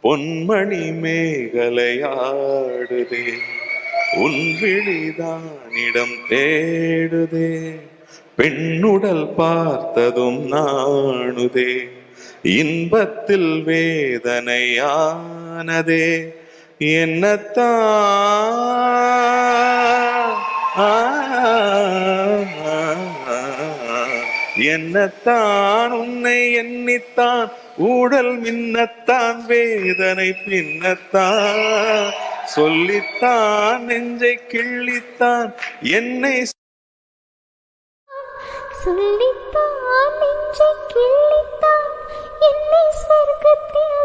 பொன்மணி மேகலையாடுதே, உன் விழிதானிடம் தேடுதே, பெண்ணுடல் பார்த்ததும் நாணுதே, இன்பத்தில் வேதனையானதே, என்னத்தான் உன்னை எண்ணித்தான் ஊடல் மின்னத்தான் வேதனை பின்னத்தான் சொல்லித்தான் நெஞ்சை கிள்ளித்தான் என்னை சொல்லித்தான் நெஞ்சை கிள்ளித்தான் என்னை சொர்க்கத்தில்